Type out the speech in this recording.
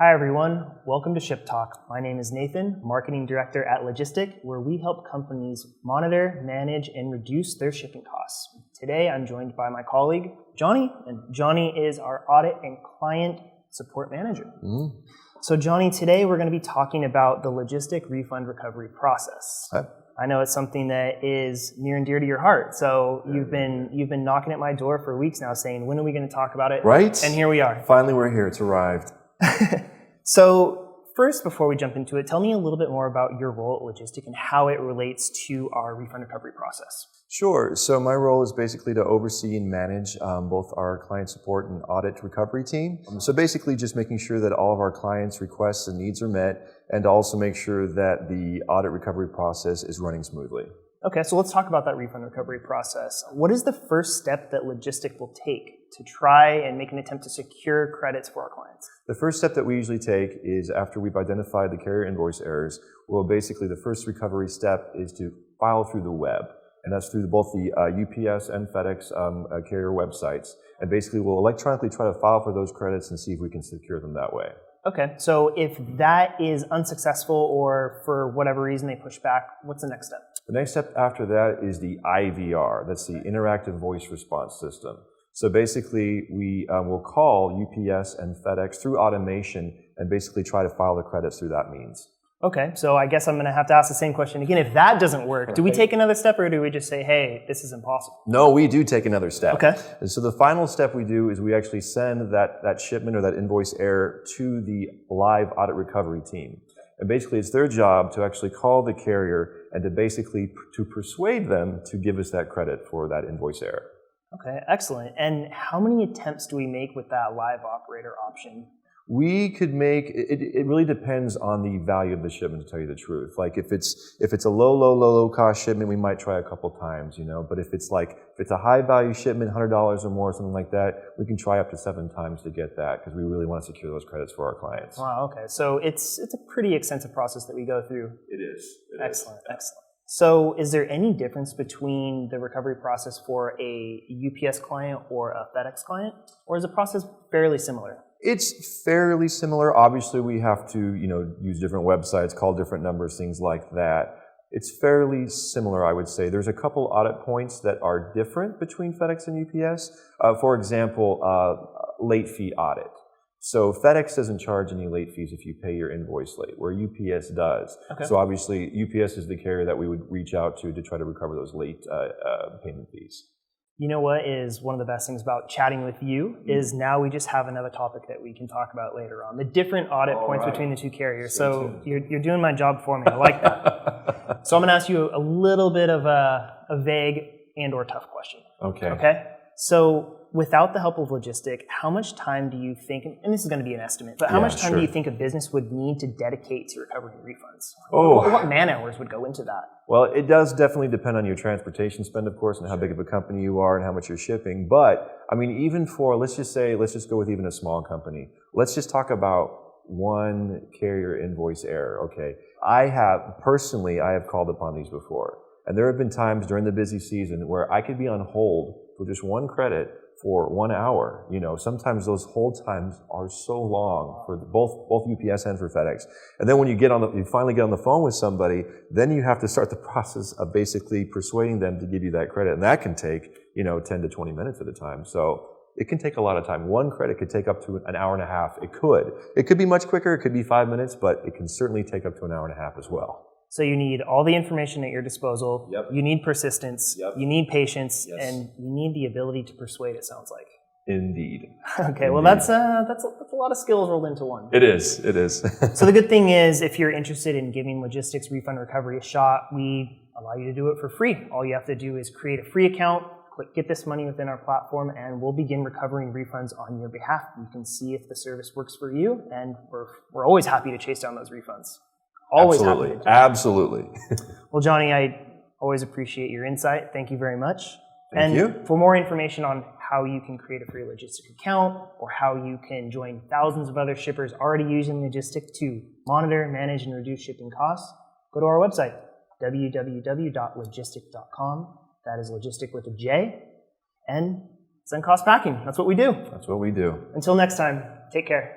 Hi everyone, welcome to Ship Talk. My name is Nathan, Marketing Director at Lojistic, where we help companies monitor, manage, and reduce their shipping costs. Today I'm joined by my colleague, Johnny, and Johnny is our Audit and Client Support Manager. So Johnny, today we're going to be talking about the Lojistic Refund recovery process. Hi. I know it's something that is near and dear to your heart. So you've been knocking at my door for weeks now saying, when are we going to talk about it? Right? And here we are. Finally, we're here. It's arrived. So first, before we jump into it, tell me a little bit more about your role at Lojistic and how it relates to our refund recovery process. Sure. So my role is basically to oversee and manage both our client support and audit recovery team. So basically just making sure that all of our clients' requests and needs are met, and to also make sure that the audit recovery process is running smoothly. Okay, so let's talk about that refund recovery process. What is the first step that Lojistic will take to try and make an attempt to secure credits for our clients? The first step that we usually take is after we've identified the carrier invoice errors, well, basically the first recovery step is to file through the web. And that's through both the UPS and FedEx carrier websites. And basically we'll electronically try to file for those credits and see if we can secure them that way. Okay, so if that is unsuccessful or for whatever reason they push back, what's the next step? The next step after that is the IVR. That's the Interactive Voice Response System. So basically we will call UPS and FedEx through automation and basically try to file the credits through that means. Okay, so I guess I'm going to have to ask the same question again. If that doesn't work, do we take another step or do we just say, hey, this is impossible? No, we do take another step. Okay. And so the final step we do is we actually send that shipment or that invoice error to the live audit recovery team. And basically it's their job to actually call the carrier and to basically to persuade them to give us that credit for that invoice error. Okay, excellent. And how many attempts do we make with that live operator option? We could make, it really depends on the value of the shipment, to tell you the truth. Like if it's a low cost shipment, we might try a couple times, you know, but if it's a high value shipment, $100 or more, something like that, we can try up to 7 times to get that because we really want to secure those credits for our clients. Wow, okay. So it's a pretty extensive process that we go through. It is. Excellent, excellent. So is there any difference between the recovery process for a UPS client or a FedEx client? Or is the process fairly similar? It's fairly similar. Obviously, we have to, use different websites, call different numbers, things like that. It's fairly similar, I would say. There's a couple audit points that are different between FedEx and UPS. For example, late fee audit. So FedEx doesn't charge any late fees if you pay your invoice late, where UPS does. Okay. So obviously, UPS is the carrier that we would reach out to try to recover those late payment fees. You know what is one of the best things about chatting with you is now we just have another topic that we can talk about later on. The different audit points between the two carriers. So you're doing my job for me. I like that. So I'm going to ask you a little bit of a vague and or tough question. Okay. Okay? So without the help of Lojistic, how much time do you think, and this is going to be an estimate, but how much time do you think a business would need to dedicate to recovering refunds? What man hours would go into that? Well, it does definitely depend on your transportation spend, of course, and how big of a company you are and how much you're shipping. But, I mean, even for, let's just go with even a small company. Let's just talk about one carrier invoice error, okay? I have called upon these before. And there have been times during the busy season where I could be on hold for just one credit for 1 hour. Sometimes those hold times are so long for both UPS and for FedEx. And then when you finally get on the phone with somebody, then you have to start the process of basically persuading them to give you that credit. And that can take, 10 to 20 minutes at a time. So it can take a lot of time. One credit could take up to an hour and a half. It could be much quicker. It could be 5 minutes, but it can certainly take up to an hour and a half as well. So you need all the information at your disposal. Yep. You need persistence. Yep. You need patience, and you need the ability to persuade. It sounds like. Indeed. Okay. Well, that's a lot of skills rolled into one. It is. It is. So the good thing is, if you're interested in giving Lojistic's refund recovery a shot, we allow you to do it for free. All you have to do is create a free account, click Get This Money within our platform, and we'll begin recovering refunds on your behalf. You can see if the service works for you, and we're always happy to chase down those refunds. Always happy to do that. Absolutely. Well, Johnny, I always appreciate your insight. Thank you very much. Thank you. For more information on how you can create a free Lojistic account or how you can join thousands of other shippers already using Lojistic to monitor, manage, and reduce shipping costs, go to our website, www.lojistic.com. That is Lojistic with a J. And send cost packing. That's what we do. That's what we do. Until next time, take care.